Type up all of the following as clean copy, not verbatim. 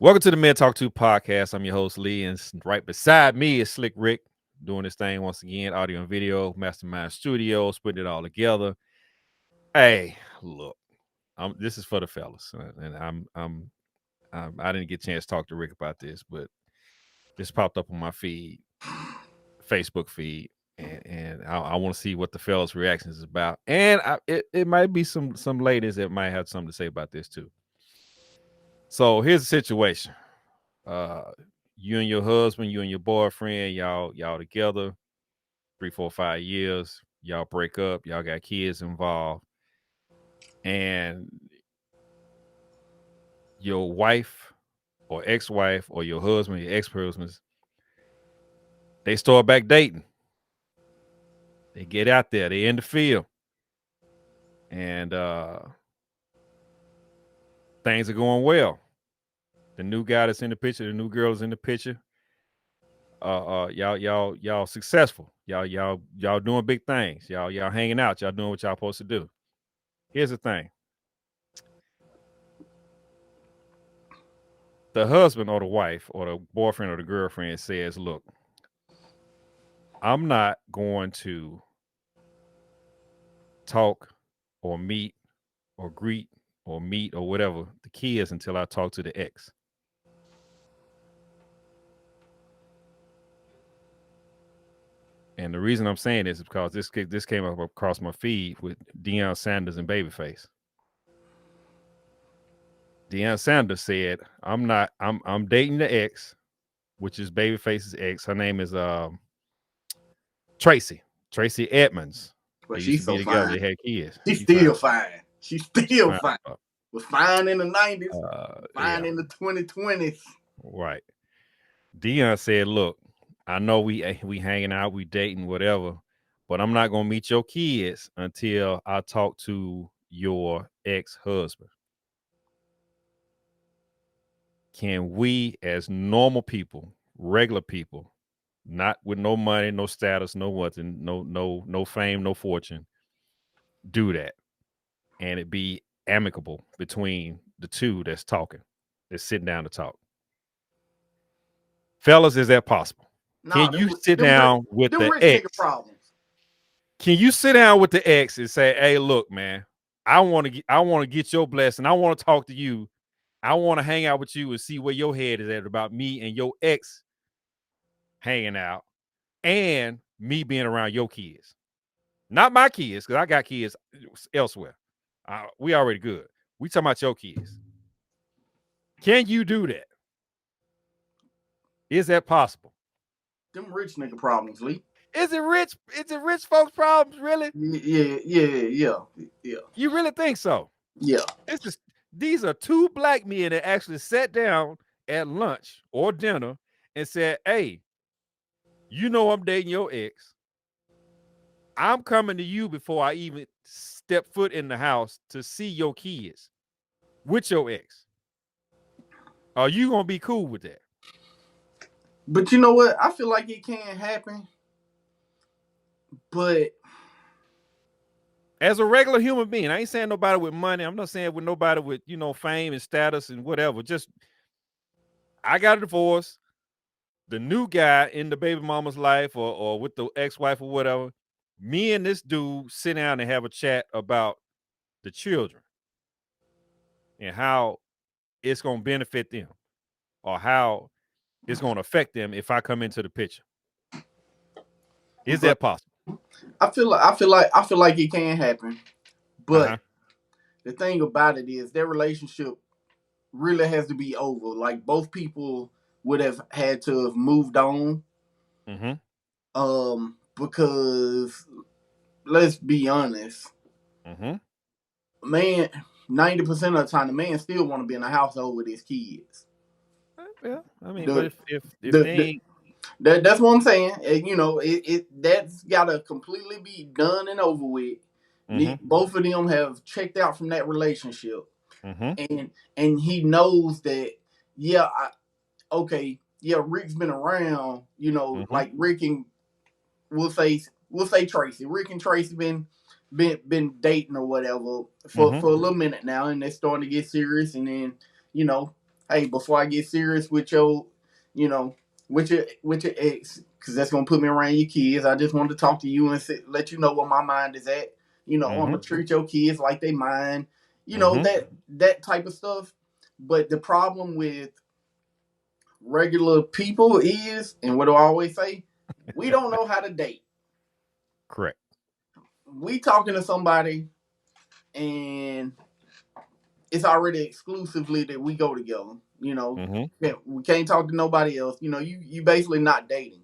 Welcome to the Men Talk 2 podcast. I'm your host, Lee, and right beside me is Slick Rick doing this thing once again, audio and video, Mastermind Studios, putting it all together. Hey, look, this is for the fellas, and I didn't get a chance to talk to Rick about this, but this popped up on my feed, Facebook feed, and I want to see what the fellas' reactions is about, and it might be some ladies that might have something to say about this too. So here's the situation. You and your husband, you and your boyfriend, y'all together 3, 4, 5 years. Y'all break up. Y'all got kids involved, and your wife or ex-wife or your husband, your ex-husbands, they start back dating. They get out there. They in the field, and things are going well. The new guy that's in the picture, the new girl is in the picture. Y'all successful. Y'all doing big things. Y'all hanging out. Y'all doing what y'all supposed to do. Here's the thing. The husband or the wife or the boyfriend or the girlfriend says, look, I'm not going to talk or meet or greet or meet or whatever the kids until I talk to the ex. And the reason I'm saying this is because this came up across my feed with Deion Sanders and Babyface. Deion Sanders said, I'm dating the ex, which is Babyface's ex. Her name is Tracy Edmonds. But they she's used to be so together. fine. They had kids. She's still fine. She's still fine. Was fine in the 90s, fine in the 2020s. Right. Deion said, look, I know we hanging out, we dating, whatever, but I'm not gonna meet your kids until I talk to your ex-husband. Can we, as normal people, regular people, not with no money, no status, no nothing, no fame, no fortune, do that? And it be amicable between the two that's talking, that's sitting down to talk. Fellas, is that possible? Can you sit down with the ex? Can you sit down with the ex and say, hey, look, man, I want to get your blessing. I want to talk to you. I want to hang out with you and see where your head is at about me and your ex hanging out and me being around your kids. Not my kids, because I got kids elsewhere. We already good. We talking about your kids. Can you do that? Is that possible? Them rich nigga problems, Lee. Is it rich? Is it rich folks' problems, really? Yeah. You really think so? Yeah. These are two black men that actually sat down at lunch or dinner and said, hey, you know I'm dating your ex. I'm coming to you before I even step foot in the house to see your kids with your ex. Are you going to be cool with that? But you know what? I feel like it can happen. But as a regular human being, I ain't saying nobody with money. I'm not saying with nobody with, fame and status and whatever. Just, I got a divorce. The new guy in the baby mama's life or with the ex-wife or whatever, me and this dude sit down and have a chat about the children and how it's going to benefit them or how it's going to affect them if I come into the picture. Is that possible? I feel like it can happen. But the thing about it is their relationship really has to be over. Like both people would have had to have moved on. Because let's be honest. Man, 90% of the time the man still want to be in the household with his kids. Yeah, I mean, but if they ain't... That's what I'm saying. That's gotta completely be done and over with. Both of them have checked out from that relationship, and he knows that. Yeah, Rick's been around. Like Rick and we'll say Tracy. Rick and Tracy been dating or whatever for a little minute now, and they're starting to get serious. And then hey, before I get serious with your, you know, with your ex, because that's gonna put me around your kids. I just wanted to talk to you and let you know where my mind is at. I'm gonna treat your kids like they mine. That type of stuff. But the problem with regular people is, and what do I always say? We don't know how to date. Correct. We talking to somebody and it's already exclusively that we go together. We can't talk to nobody else. You basically not dating.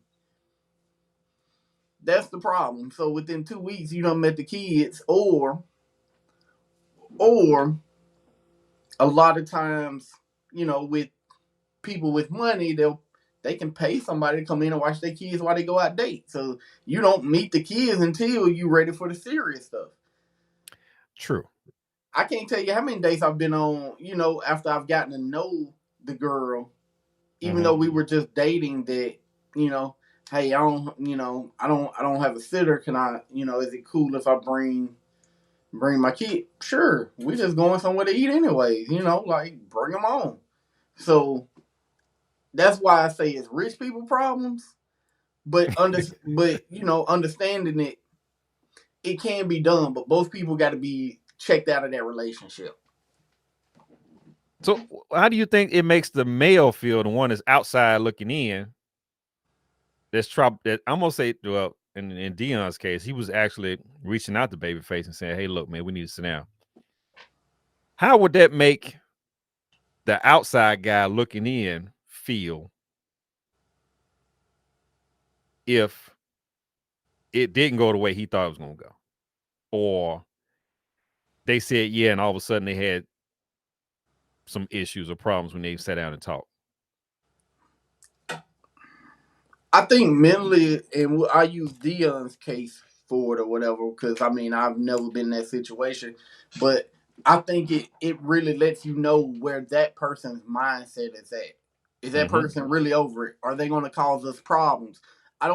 That's the problem. So within 2 weeks, you done met the kids, or a lot of times, with people with money, they can pay somebody to come in and watch their kids while they go out date. So you don't meet the kids until you ready for the serious stuff. True. I can't tell you how many dates I've been on, after I've gotten to know the girl, even though we were just dating, that, hey, I don't have a sitter. Can I, is it cool if I bring my kid? Sure. We just going somewhere to eat anyways, like bring them on. So that's why I say it's rich people problems, but understanding it can be done, but both people got to be checked out of that relationship. So how do you think it makes the male feel, the one that's outside looking in? That I'm gonna say, well, in Dion's case, he was actually reaching out to Babyface and saying, "Hey, look, man, we need to sit down." How would that make the outside guy looking in feel if it didn't go the way he thought it was gonna go, or they said yeah, and all of a sudden they had some issues or problems when they sat down and talked? I think mentally, and I use Dion's case for it or whatever, because I've never been in that situation, but I think it really lets you know where that person's mindset is at. Is that person really over it? Are they going to cause us problems? I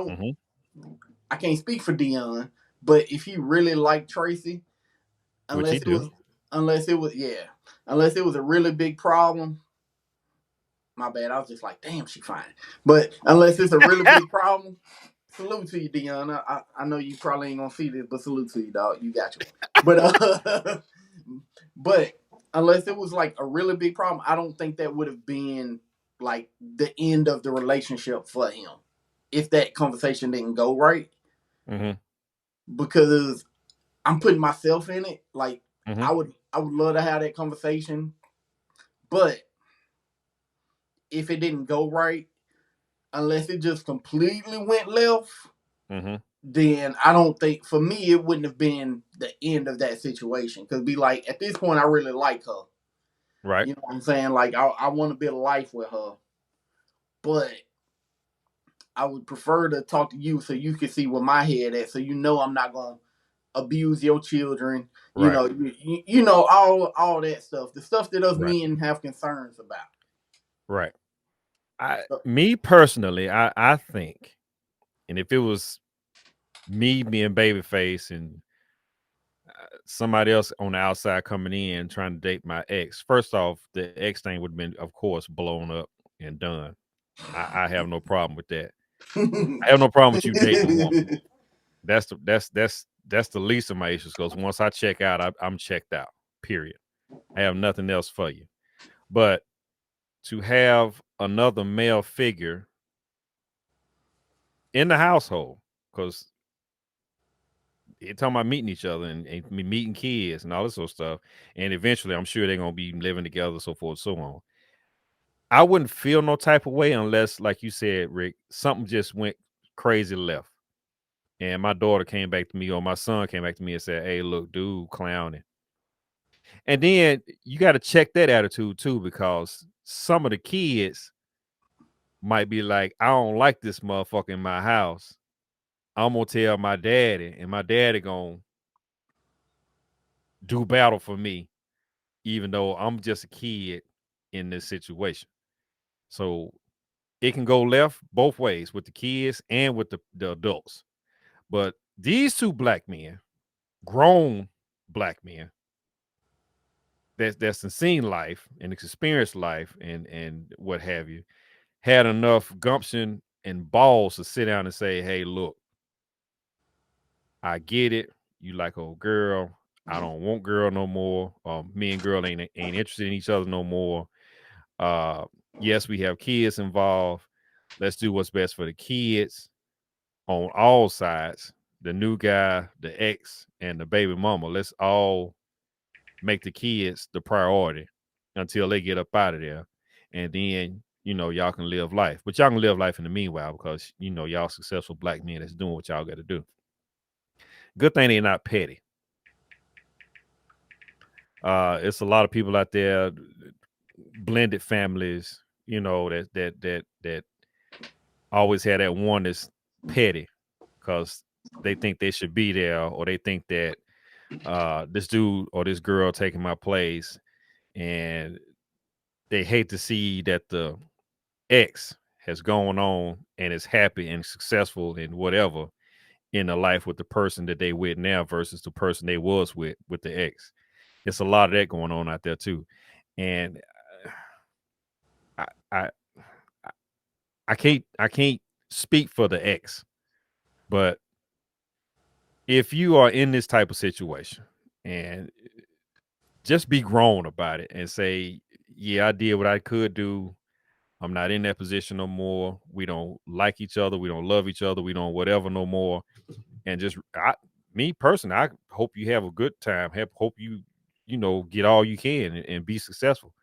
can't speak for Dion, but if he really liked Tracy, unless it was a really big problem. My bad. I was just like, damn, she fine. But unless it's a really big problem, salute to you, Dion. I know you probably ain't gonna see this, but salute to you, dog. You got you. But but unless it was like a really big problem, I don't think that would have been like the end of the relationship for him if that conversation didn't go right. Because I'm putting myself in it. Like I would love to have that conversation, but if it didn't go right, unless it just completely went left, then I don't think, for me, it wouldn't have been the end of that situation. Because be like, at this point, I really like her. Right. You know what I'm saying? Like, I want to build a life with her. But I would prefer to talk to you so you can see where my head at, so I'm not going to abuse your children. Right. You know, all that stuff. The stuff that us men have concerns about. Right. Me personally, I think, and if it was me being Babyface and somebody else on the outside coming in trying to date my ex, first off, the ex thing would have been, of course, blown up and done. I have no problem with that. I have no problem with you dating a woman. That's the least of my issues, because once I check out, I'm checked out. Period. I have nothing else for you. But to have another male figure in the household, because you're talking about meeting each other and meeting kids and all this sort of stuff, and eventually I'm sure they're gonna be living together, so forth, so on. I wouldn't feel no type of way unless, like you said, Rick, something just went crazy left, and my daughter came back to me, or my son came back to me and said, "Hey, look, dude, clowning." And then you got to check that attitude too, because some of the kids might be like, "I don't like this motherfucker in my house. I'm gonna tell my daddy, and my daddy gonna do battle for me, even though I'm just a kid in this situation." So it can go left both ways with the kids and with the adults. But these two black men, grown black men, that's seen life and experienced life and what have you, had enough gumption and balls to sit down and say, hey, look, I get it. You like old girl. I don't want girl no more. Me and girl ain't interested in each other no more. Yes, we have kids involved. Let's do what's best for the kids on all sides. The new guy, the ex, and the baby mama. Let's all make the kids the priority until they get up out of there. And then, y'all can live life. But y'all can live life in the meanwhile because, y'all successful black men that's doing what y'all got to do. Good thing they're not petty. It's a lot of people out there, blended families, that always had that one that's petty because they think they should be there, or they think that this dude or this girl taking my place, and they hate to see that the ex has gone on and is happy and successful and whatever in the life with the person that they with now versus the person they was with the ex. It's a lot of that going on out there too. And I can't speak for the ex, but if you are in this type of situation, and just be grown about it and say, yeah, I did what I could do. I'm not in that position no more. We don't like each other. We don't love each other. We don't whatever no more. And just me personally, I hope you have a good time. Hope you get all you can and be successful.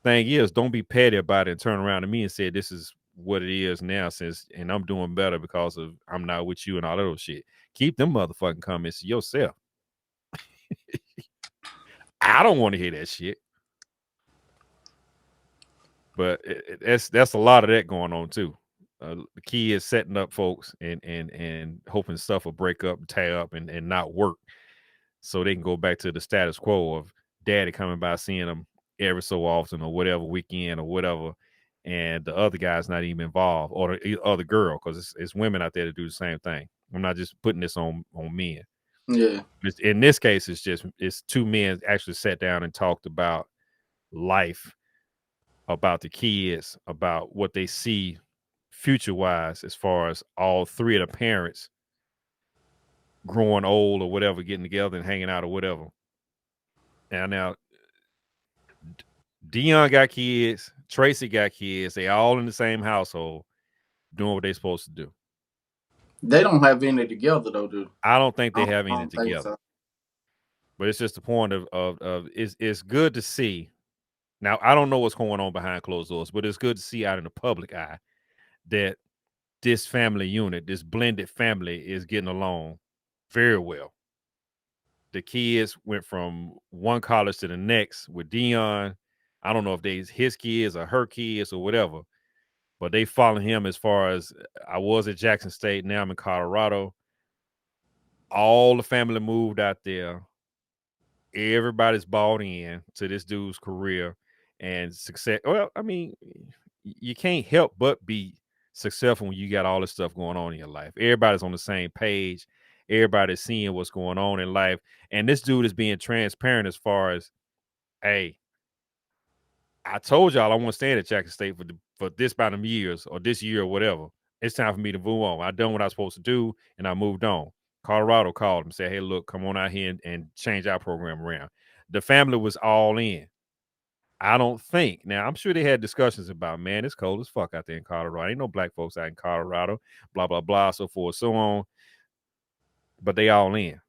Thing is, don't be petty about it and turn around to me and say this is what it is now, and I'm doing better because of I'm not with you and all that little shit. Keep them motherfucking comments to yourself. I don't want to hear that shit. But that's a lot of that going on too. The key is setting up folks and hoping stuff will break up, tear up, and not work, so they can go back to the status quo of daddy coming by, seeing them every so often or whatever weekend or whatever, and the other guy's not even involved, or the other girl, because it's women out there to do the same thing. I'm not just putting this on men. Yeah. In this case, it's two men actually sat down and talked about life, about the kids, about what they see future wise, as far as all three of the parents growing old or whatever, getting together and hanging out or whatever. And now Dion got kids, Tracy got kids. They all in the same household doing what they're supposed to do. They don't have any together though, dude. I don't think they have any together. So. But it's just the point of it's good to see. Now, I don't know what's going on behind closed doors, but it's good to see out in the public eye that this family unit, this blended family, is getting along very well. The kids went from one college to the next with Dion. I don't know if they his kids or her kids or whatever, but they follow him as far as I was at Jackson State. Now I'm in Colorado. All the family moved out there. Everybody's bought in to this dude's career and success. Well, I mean, you can't help but be successful when you got all this stuff going on in your life. Everybody's on the same page. Everybody's seeing what's going on in life. And this dude is being transparent as far as, hey, I told y'all I want to stay at Jackson State for this amount of years or this year or whatever. It's time for me to move on. I done what I was supposed to do, and I moved on. Colorado called him and said, hey, look, come on out here and change our program around. The family was all in. I don't think. Now, I'm sure they had discussions about, man, it's cold as fuck out there in Colorado. Ain't no black folks out in Colorado, blah, blah, blah, so forth, so on. But they all in.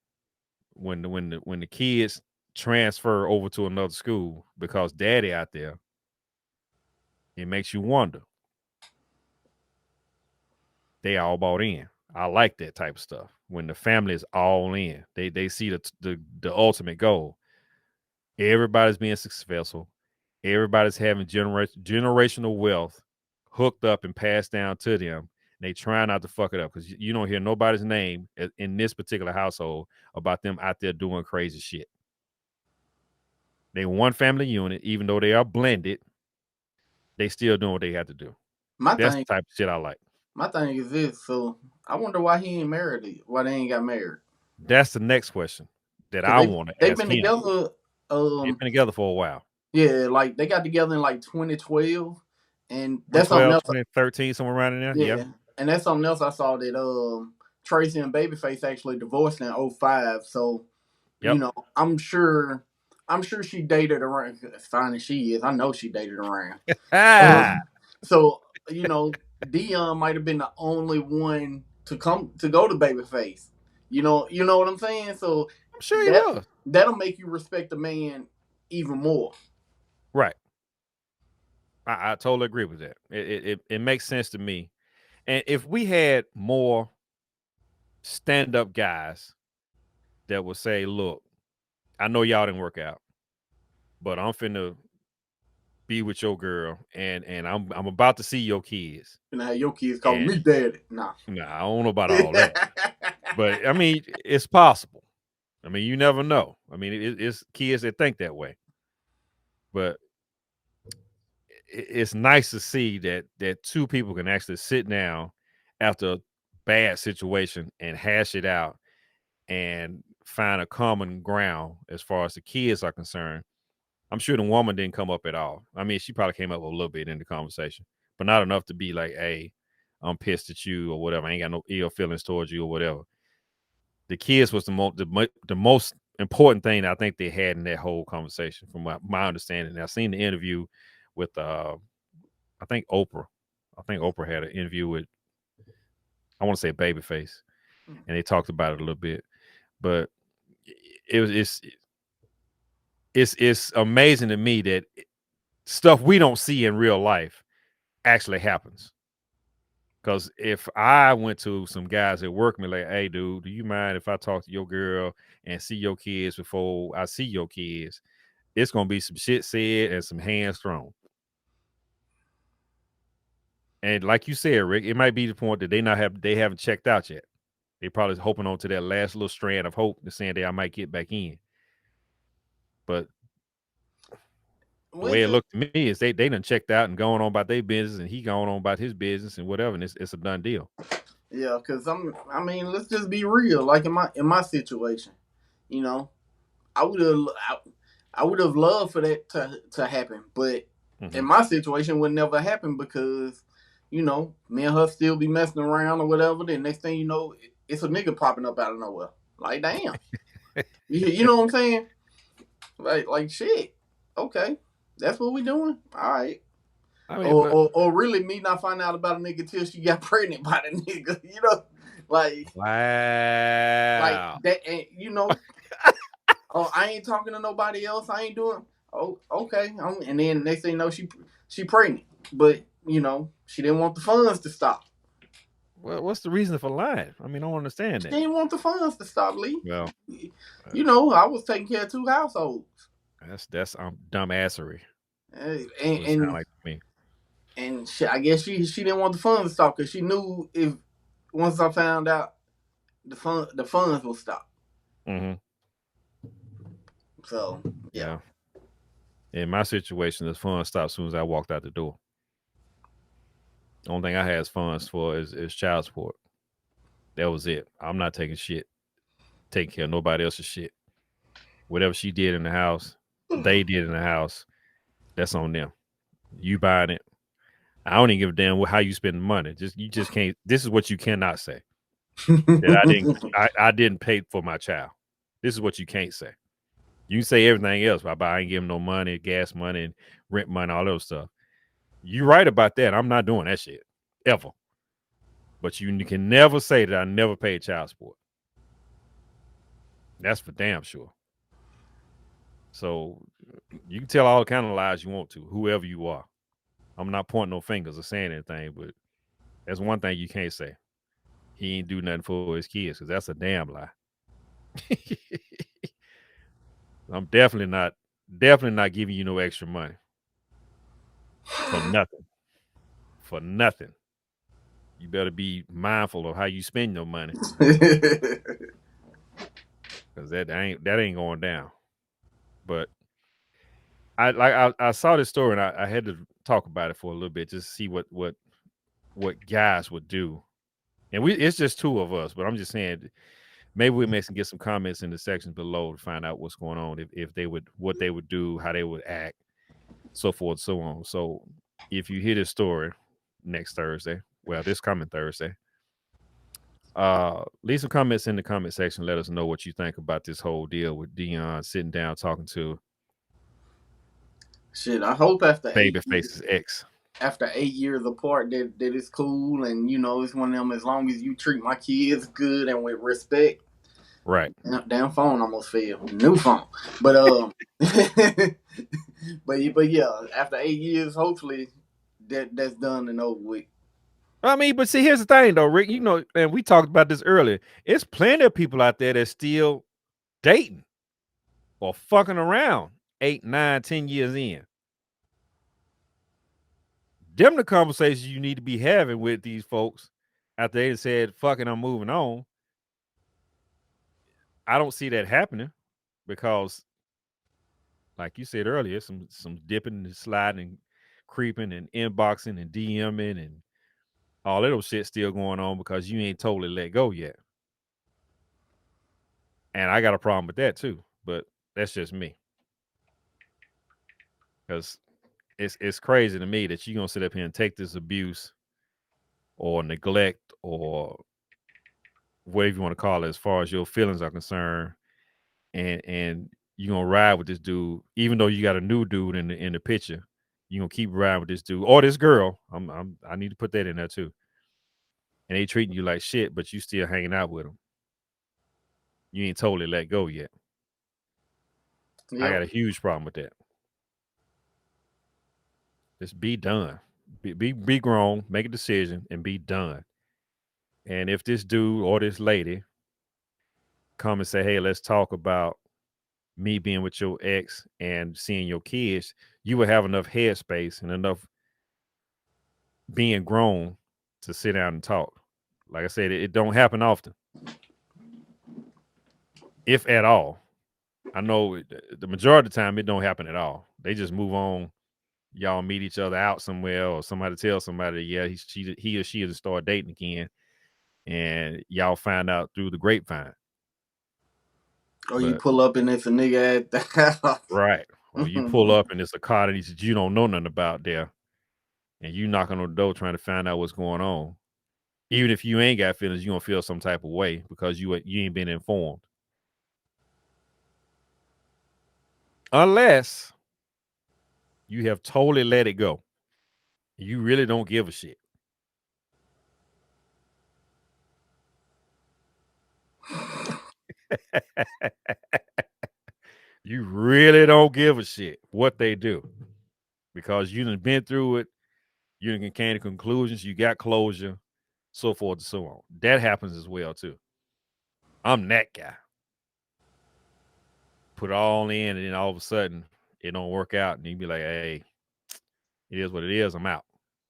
When the kids transfer over to another school because daddy out there, it makes you wonder. They all bought in. I like that type of stuff. When the family is all in, they see the ultimate goal. Everybody's being successful. Everybody's having generational wealth hooked up and passed down to them. They try not to fuck it up because you don't hear nobody's name in this particular household about them out there doing crazy shit. They one family unit, even though they are blended, they still doing what they have to do. That's the type of shit I like. My thing is this, so I wonder why he ain't married. Why they ain't got married? That's the next question that I want to ask him. They've been together They've been together for a while. Yeah, like they got together in like 2012, and that's 2012, something else. 2013, somewhere around in there. Yeah. And that's something else I saw that Tracy and Babyface actually divorced in 2005. So, you know, I'm sure she dated around. As fine as she is, I know she dated around. So, you know, Dion might have been the only one to go to Babyface. You know what I'm saying? So I'm sure he was. That'll make you respect the man even more. Right. I totally agree with that. It makes sense to me. And if we had more stand-up guys that would say, look, I know y'all didn't work out, but I'm finna be with your girl and I'm about to see your kids. And have your kids call me daddy. Nah, I don't know about all that. But I mean, it's possible. I mean, you never know. I mean, it's kids that think that way. But it's nice to see that two people can actually sit down after a bad situation and hash it out and find a common ground as far as the kids are concerned. I'm sure the woman didn't come up at all. I mean, she probably came up a little bit in the conversation, but not enough to be like, hey, I'm pissed at you or whatever. I ain't got no ill feelings towards you or whatever. The kids was the most important thing I think they had in that whole conversation, from my understanding. I've seen the interview with I think Oprah. I think Oprah had an interview with, I want to say Babyface, and they talked about it a little bit. But it's amazing to me that stuff we don't see in real life actually happens. Because if I went to some guys at work, me like, hey, dude, do you mind if I talk to your girl and see your kids before I see your kids? It's gonna be some shit said and some hands thrown. And like you said, Rick, it might be the point that they haven't checked out yet. They probably hoping on to that last little strand of hope, to saying that I might get back in. But the way it looked to me is they done checked out and going on about their business, and he going on about his business and whatever, and it's a done deal. Yeah, because I mean, let's just be real. Like in my situation, you know, I would have loved for that to happen, but in my situation, it would never happen because, you know, me and her still be messing around or whatever. Then next thing you know, it's a nigga popping up out of nowhere. Like, damn, you know what I'm saying? Like shit. Okay, that's what we doing. All right. I mean, or really me not find out about a nigga till she got pregnant by the nigga, you know, like wow, like that, and you know, oh, I ain't talking to nobody else. I ain't doing. Oh, okay, and then next thing you know, she pregnant, but you know, she didn't want the funds to stop. Well, what's the reason for lying? I mean, I don't understand that. She didn't want the funds to stop, Lee. Well, you know, I was taking care of 2 households. That's dumbassery. And like me. And I guess she didn't want the funds to stop because she knew if once I found out the funds will stop. Mm-hmm. So yeah. In my situation, the funds stopped as soon as I walked out the door. The only thing I had funds for is child support. That was it. I'm not taking care of nobody else's shit. Whatever she did in the house, they did in the house, that's on them. You buying it. I don't even give a damn how you spend the money. You just can't. This is what you cannot say. That I didn't pay for my child. This is what you can't say. You can say everything else, but I ain't giving no money, gas money, rent money, all those stuff. You right about that. I'm not doing that shit ever. But you can never say that I never paid child support. That's for damn sure. So you can tell all the kind of lies you want to, whoever you are. I'm not pointing no fingers or saying anything, but that's one thing you can't say. He ain't do nothing for his kids, because that's a damn lie. I'm definitely not giving you no extra money. For nothing. For nothing. You better be mindful of how you spend your money. Because that ain't going down. But I saw this story, and I had to talk about it for a little bit, just to see what guys would do. And it's just 2 of us, but I'm just saying, maybe we may get some comments in the sections below to find out what's going on, if they would, what they would do, how they would act, so forth, so on. So if you hear this story next Thursday, well, this coming Thursday, leave some comments in the comment section. Let us know what you think about this whole deal with Dion sitting down talking to Shit, I hope after Babyface's ex. After 8 years apart, that it's cool, and it's one of them. As long as you treat my kids good and with respect. Right. Damn phone almost fell. New phone, but but yeah, after 8 years, hopefully that's done and over with. I mean, but see, here's the thing, though, Rick. And we talked about this earlier. It's plenty of people out there that's still dating or fucking around 8, 9, 10 years in. Them the conversations you need to be having with these folks after they said, fucking, I'm moving on. I don't see that happening because, like you said earlier, some dipping and sliding and creeping and inboxing and DMing and all that shit still going on because you ain't totally let go yet. And I got a problem with that too, but that's just me. Because it's crazy to me that you're gonna sit up here and take this abuse or neglect or whatever you want to call it as far as your feelings are concerned, and you're gonna ride with this dude, even though you got a new dude in the picture, you're gonna keep riding with this dude or this girl. I need to put that in there too. And they treating you like shit, but you still hanging out with them. You ain't totally let go yet. Yep. I got a huge problem with that. Just be done. Be grown, make a decision, and be done. And if this dude or this lady come and say, hey, let's talk about me being with your ex and seeing your kids, you will have enough headspace and enough being grown to sit down and talk. Like I said, it don't happen often, if at all. I know the majority of the time it don't happen at all. They just move on. Y'all meet each other out somewhere, or somebody tells somebody, yeah, he or she has start dating again, and y'all find out through the grapevine. Or you pull up and it's a nigga at the house. Right. Or you pull up and it's a car that you don't know nothing about there, and you knock on the door trying to find out what's going on. Even if you ain't got feelings, you're gonna feel some type of way because you ain't been informed. Unless you have totally let it go. You really don't give a shit. You really don't give a shit what they do because you done been through it. You done came to conclusions. You got closure, so forth and so on. That happens as well too. I'm that guy. Put it all in, and then all of a sudden it don't work out, and you be like, "Hey, it is what it is. I'm out."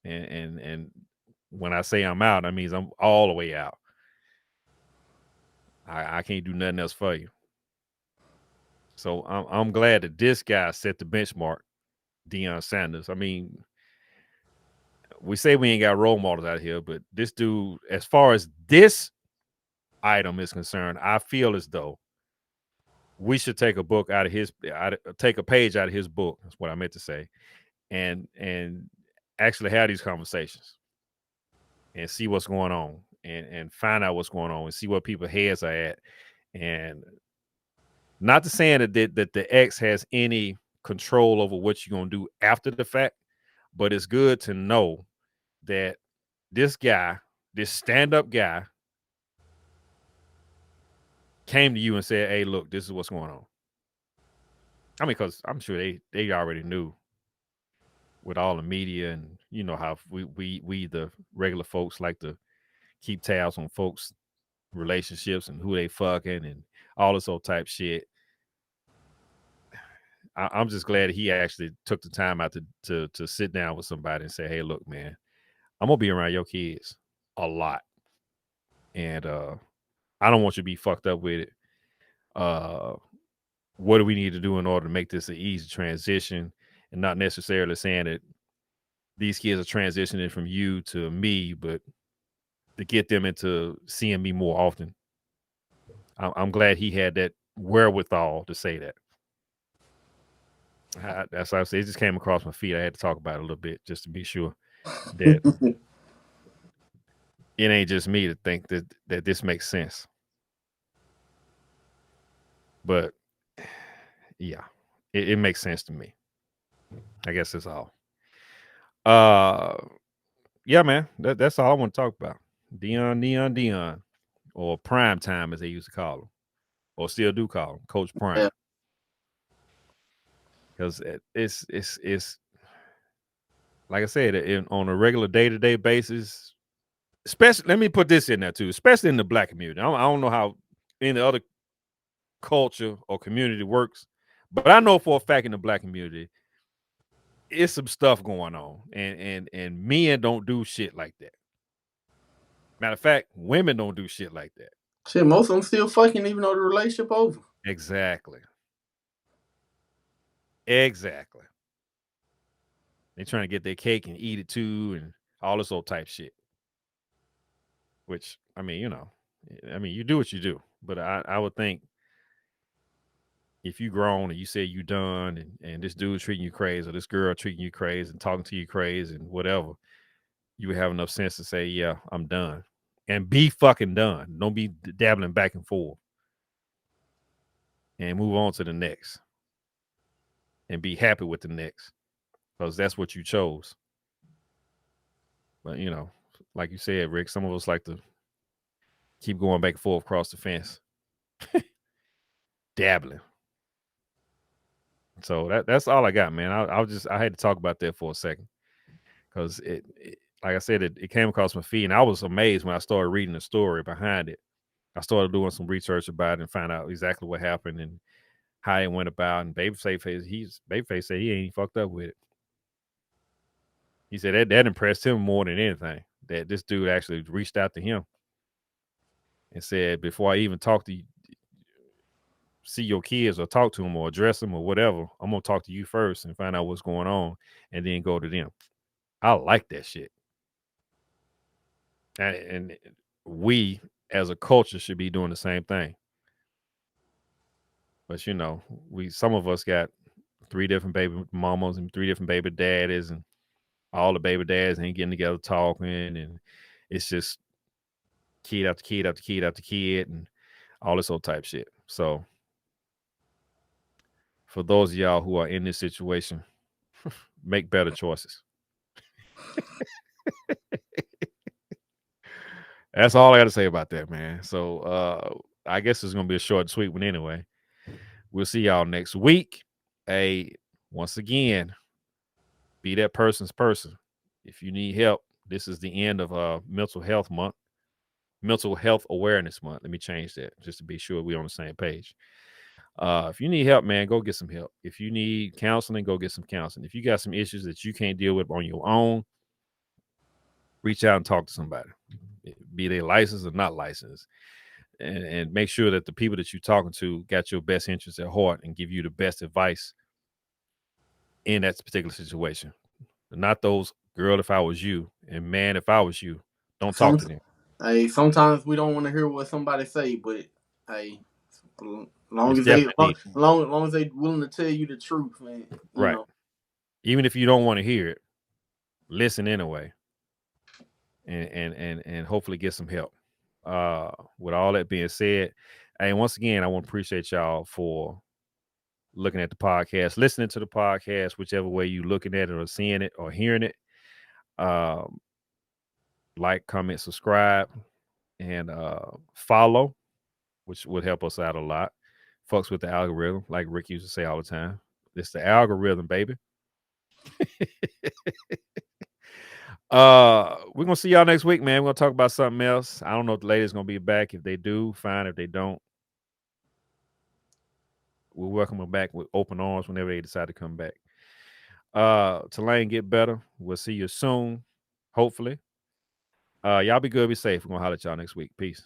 And when I say I'm out, that means I'm all the way out. I can't do nothing else for you. So I'm glad that this guy set the benchmark, Deion Sanders. I mean, we say we ain't got role models out here, but this dude, as far as this item is concerned, I feel as though we should take a book out of his, take a page out of his book. That's what I meant to say, and actually have these conversations and see what's going on, and find out what's going on, and see what people's heads are at, and not to saying that the ex has any control over what you're gonna do after the fact, but it's good to know that this guy, this stand-up guy, came to you and said, hey, look, this is what's going on. I mean, because I'm sure they already knew with all the media, and you know how we the regular folks like to keep tabs on folks' relationships and who they fucking and all this old type shit. I'm just glad he actually took the time out to sit down with somebody and say, hey, look, man, I'm gonna be around your kids a lot, and I don't want you to be fucked up with it. What do we need to do in order to make this an easy transition, and not necessarily saying that these kids are transitioning from you to me, but to get them into seeing me more often. I'm glad he had that wherewithal to say that. That's why I say it just came across my feet. I had to talk about it a little bit just to be sure that it ain't just me to think that this makes sense. But yeah, it makes sense to me. I guess that's all. Yeah, man, that's all I want to talk about. Deion, or Prime Time as they used to call him, or still do call him, Coach Prime. Because it's like I said, on a regular day-to-day basis, especially, let me put this in there too, especially in the Black community. I don't know how any other culture or community works, but I know for a fact in the Black community, it's some stuff going on, and men don't do shit like that. Matter of fact, women don't do shit like that. Shit, most of them still fucking even though the relationship over. Exactly. They trying to get their cake and eat it too, and all this old type shit. Which, I mean, you do what you do, but I would think if you grown and you say you done, and this dude treating you crazy, or this girl treating you crazy and talking to you crazy and whatever, you would have enough sense to say, yeah, I'm done, and be fucking done. Don't be dabbling back and forth, and move on to the next, and be happy with the next, because that's what you chose. But like you said, Rick, some of us like to keep going back and forth across the fence, dabbling. So that's all I got, man. I had to talk about that for a second, because it like I said, it came across my feed, and I was amazed when I started reading the story behind it. I started doing some research about it and find out exactly what happened and how it went about. And Babyface said he ain't fucked up with it. He said that impressed him more than anything, that this dude actually reached out to him and said, before I even see your kids or talk to them or address them or whatever, I'm gonna talk to you first and find out what's going on, and then go to them. I like that shit. And we as a culture should be doing the same thing. But some of us got 3 different baby mamas and 3 different baby daddies, and all the baby dads ain't getting together talking, and it's just kid after kid after kid after kid and all this old type shit. So for those of y'all who are in this situation, make better choices. That's all I got to say about that, man. So I guess it's gonna be a short and sweet one anyway. We'll see y'all next week. Hey, once again, be that person's person. If you need help, this is the end of mental health month, mental health awareness month. Let me change that just to be sure we're on the same page. If you need help, man, go get some help. If you need counseling, go get some counseling. If you got some issues that you can't deal with on your own, reach out and talk to somebody, be they licensed or not licensed, and make sure that the people that you're talking to got your best interests at heart and give you the best advice in that particular situation. Not those, girl, if I was you, and man, if I was you, don't talk to them. Hey, sometimes we don't want to hear what somebody say, but hey, long as they willing to tell you the truth, man. Right. Even if you don't want to hear it, listen anyway, and hopefully get some help. With all that being said, hey, once again, I want to appreciate y'all for looking at the podcast, listening to the podcast, whichever way you looking at it or seeing it or hearing it. Like, comment, subscribe, and follow, which would help us out a lot. Fucks with the algorithm, like Rick used to say all the time. It's the algorithm, baby. We're gonna see y'all next week, man. We're gonna talk about something else. I don't know if the ladies gonna be back. If they do, fine. If they don't, we'll welcome them back with open arms whenever they decide to come back. Tulane, get better. We'll see you soon, hopefully. Y'all be good, be safe. We're gonna holler at y'all next week. Peace.